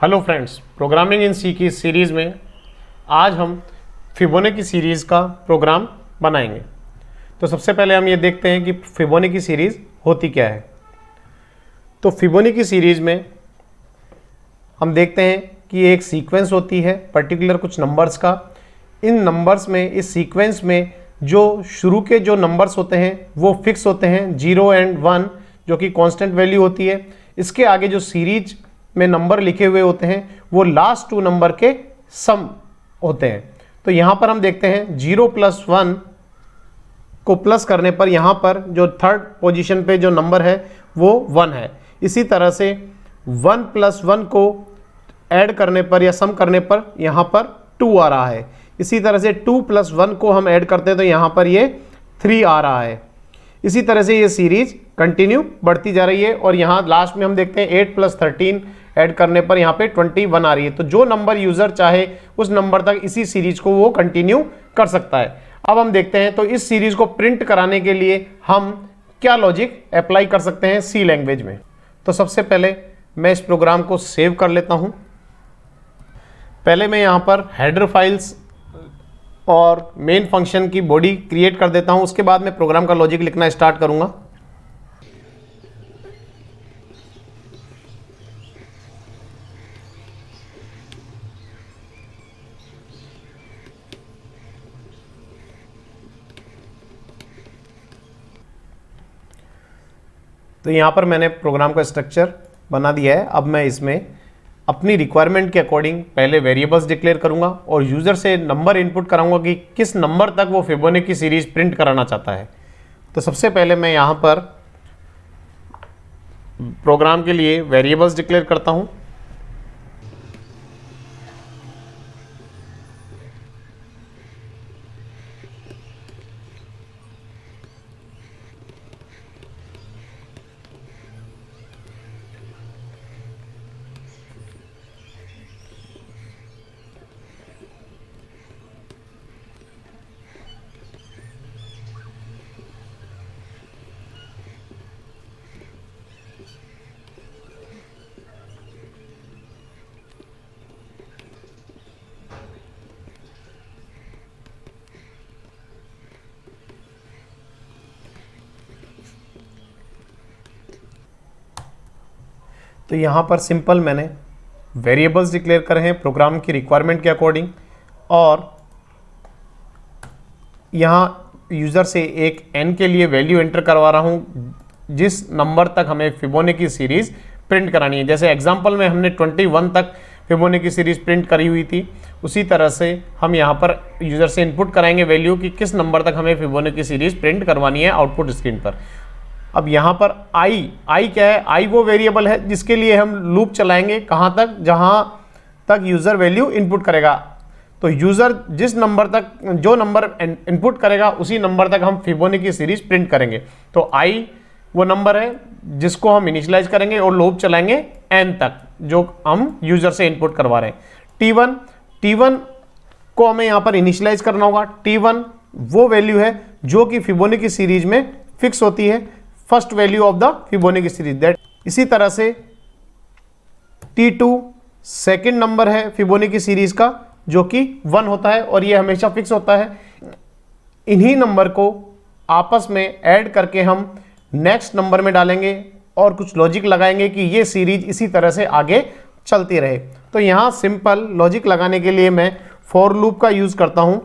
Hello friends, programming in सी की series में आज हम फिबोनाची सीरीज़ का प्रोग्राम बनाएंगे। तो सबसे पहले हम ये देखते हैं कि फिबोनाची सीरीज़ होती क्या है। तो फिबोनाची सीरीज़ में हम देखते हैं कि एक सीक्वेंस होती है पर्टिकुलर कुछ नंबर्स का। इन नंबर्स में, इस सीक्वेंस में जो शुरू के जो नंबर्स होते हैं वो फिक्स होते हैं 0 और 1, जो कि कांस्टेंट वैल्यू होती है। इसके आगे जो सीरीज में नंबर लिखे हुए होते हैं वो लास्ट 2 नंबर के सम होते हैं। तो यहाँ पर हम देखते हैं 0 + 1 को प्लस करने पर यहाँ पर जो थर्ड पोजीशन पे जो नंबर है वो 1 है। इसी तरह से 1 + 1 को ऐड करने पर या सम करने पर यहाँ पर 2 आ रहा है। इसी तरह से 2 + 1 को हम ऐड करते हैं तो यहाँ पर ये 3 आ रहा है। इसी तरह से ये सीरीज कंटिन्यू बढ़ती जा रही है और यहाँ लास्ट में हम देखते हैं 8 + 13 ऐड करने पर यहाँ पे 21 आ रही है। तो जो नंबर यूज़र चाहे उस नंबर तक इसी सीरीज को वो कंटिन्यू कर सकता है। अब हम देखते हैं तो इस सीरीज को प्रिंट कराने के लिए हम क्या लॉजिक अप्लाई कर सकते हैं सी लैंग्वेज में। तो सबसे पहले मैं इस प्रोग्राम को सेव कर लेता हूँ। पहले मैं यहाँ पर हेडर फाइल्स और मेन फंक्शन की बॉडी क्रिएट कर देता हूँ। उसके बाद मैं प्रोग्राम का लॉजिक लिखना स्टार्ट करूँगा। तो यहाँ पर मैंने प्रोग्राम का स्ट्रक्चर बना दिया है। अब मैं इसमें अपनी रिक्वायरमेंट के अकॉर्डिंग पहले वेरिएबल्स डिक्लेयर करूँगा और यूज़र से नंबर इनपुट कराऊंगा कि किस नंबर तक वो फिबोनाची सीरीज प्रिंट कराना चाहता है। तो सबसे पहले मैं यहाँ पर प्रोग्राम के लिए वेरिएबल्स डिक्लेयर करता हूँ। तो यहाँ पर सिंपल मैंने वेरिएबल्स डिक्लेयर करे हैं प्रोग्राम की रिक्वायरमेंट के अकॉर्डिंग और यहाँ यूज़र से एक n के लिए वैल्यू एंटर करवा रहा हूँ जिस नंबर तक हमें फिबोनाची सीरीज़ प्रिंट करानी है। जैसे एग्जांपल में हमने 21 तक फिबोनाची सीरीज़ प्रिंट करी हुई थी, उसी तरह से हम यहाँ पर यूज़र से इनपुट कराएंगे वैल्यू कि किस नंबर तक हमें फिबोनाची सीरीज़ प्रिंट करवानी है आउटपुट स्क्रीन पर। अब यहाँ पर आई क्या है? आई वो वेरिएबल है जिसके लिए हम लूप चलाएंगे कहाँ तक? जहाँ तक यूज़र वैल्यू इनपुट करेगा। तो यूज़र जिस नंबर तक जो नंबर इनपुट करेगा उसी नंबर तक हम फिबोनाची सीरीज प्रिंट करेंगे। तो आई वो नंबर है जिसको हम इनिशियलाइज करेंगे और लूप चलाएंगे n तक जो हम यूज़र से इनपुट करवा रहे हैं। T1 को हमें यहाँ पर इनिशियलाइज करना होगा। T1 वो वैल्यू है जो कि फिबोनाची सीरीज में फिक्स होती है, first value of the Fibonacci series that. इसी तरह से T2 सेकेंड नंबर है फिबोनाची सीरीज का जो कि 1 होता है और ये हमेशा फिक्स होता है। इन्हीं नंबर को आपस में ऐड करके हम नेक्स्ट नंबर में डालेंगे और कुछ लॉजिक लगाएंगे कि ये सीरीज इसी तरह से आगे चलती रहे। तो यहाँ सिंपल लॉजिक लगाने के लिए मैं फॉर लूप का यूज़ करता हूँ।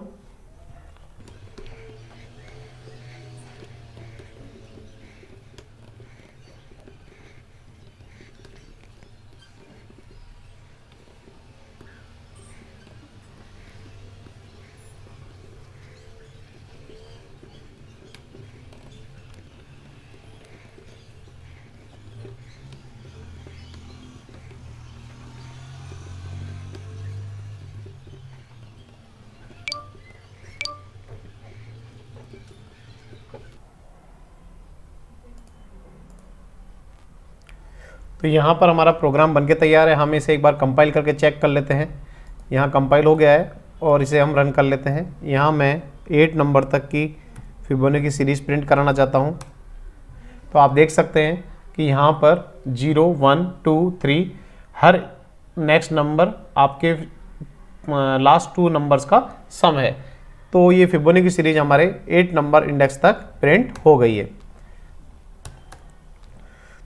तो यहाँ पर हमारा प्रोग्राम बनके तैयार है। हम इसे एक बार कंपाइल करके चेक कर लेते हैं। यहाँ कंपाइल हो गया है और इसे हम रन कर लेते हैं। यहाँ मैं 8 नंबर तक की फिबोनाची सीरीज़ प्रिंट कराना चाहता हूँ। तो आप देख सकते हैं कि यहाँ पर 0 1 2 3 हर नेक्स्ट नंबर आपके लास्ट 2 नंबर्स का सम है। तो ये फिबोनाची सीरीज हमारे 8 नंबर इंडेक्स तक प्रिंट हो गई है।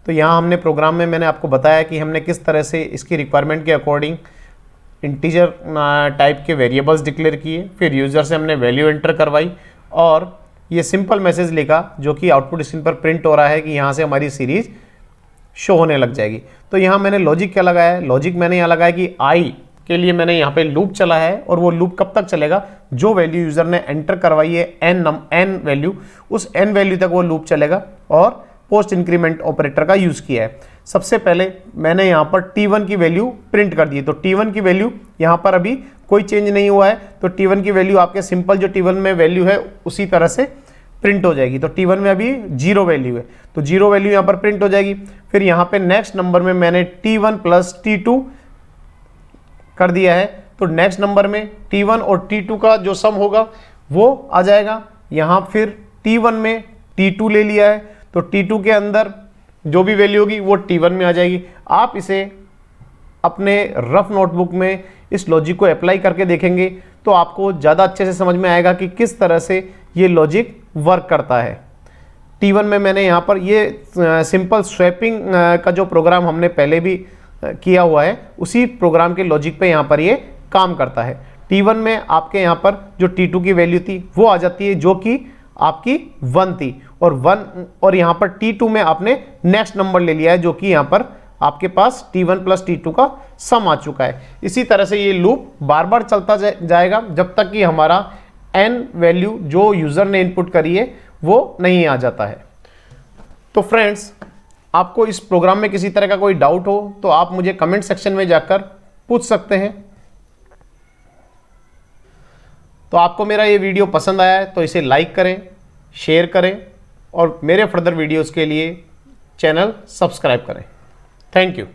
तो यहाँ हमने प्रोग्राम में मैंने आपको बताया कि हमने किस तरह से इसकी रिक्वायरमेंट के अकॉर्डिंग इंटीजर टाइप के वेरिएबल्स डिक्लेयर किए, फिर यूज़र से हमने वैल्यू एंटर करवाई और ये सिंपल मैसेज लिखा जो कि आउटपुट स्क्रीन पर प्रिंट हो रहा है कि यहाँ से हमारी सीरीज शो होने लग जाएगी। तो यहाँ मैंने लॉजिक क्या लगाया है, लॉजिक मैंने यहाँ लगाया कि आई के लिए मैंने यहाँ पे लूप चला है और वो लूप कब तक चलेगा, जो वैल्यू यूज़र ने एंटर करवाई है एन वैल्यू, उस एन वैल्यू तक वो लूप चलेगा और पोस्ट इंक्रीमेंट ऑपरेटर का यूज़ किया है। सबसे पहले मैंने यहाँ पर T1 की वैल्यू प्रिंट कर दी है। तो T1 की वैल्यू यहाँ पर अभी कोई चेंज नहीं हुआ है, तो T1 की वैल्यू आपके सिंपल जो T1 में वैल्यू है उसी तरह से प्रिंट हो जाएगी। तो T1 में अभी 0 वैल्यू है, तो 0 वैल्यू यहाँ पर प्रिंट हो जाएगी। फिर यहाँ पे नेक्स्ट नंबर में मैंने T1 प्लस T2 कर दिया है, तो नेक्स्ट नंबर में T1 और T2 का जो सम होगा वो आ जाएगा। यहाँ फिर T1 में T2 ले लिया है, तो T2 के अंदर जो भी वैल्यू होगी वो T1 में आ जाएगी। आप इसे अपने रफ नोटबुक में इस लॉजिक को अप्लाई करके देखेंगे तो आपको ज़्यादा अच्छे से समझ में आएगा कि किस तरह से ये लॉजिक वर्क करता है। T1 में मैंने यहाँ पर ये सिंपल स्वैपिंग का जो प्रोग्राम हमने पहले भी किया हुआ है उसी प्रोग्राम के लॉजिक पे यहाँ पर ये काम करता है। T1 में आपके यहाँ पर जो T2 की वैल्यू थी वो आ जाती है जो कि आपकी 1 थी, और यहाँ पर T2 में आपने नेक्स्ट नंबर ले लिया है जो कि यहाँ पर आपके पास T1 प्लस T2 का सम आ चुका है। इसी तरह से ये लूप बार बार चलता जाएगा जब तक कि हमारा n वैल्यू जो यूज़र ने इनपुट करी है वो नहीं आ जाता है। तो फ्रेंड्स, आपको इस प्रोग्राम में किसी तरह का कोई डाउट हो तो आप मुझे कमेंट सेक्शन में जाकर पूछ सकते हैं। तो आपको मेरा ये वीडियो पसंद आया है तो इसे लाइक करें, शेयर करें और मेरे फर्दर वीडियोस के लिए चैनल सब्सक्राइब करें। Thank you.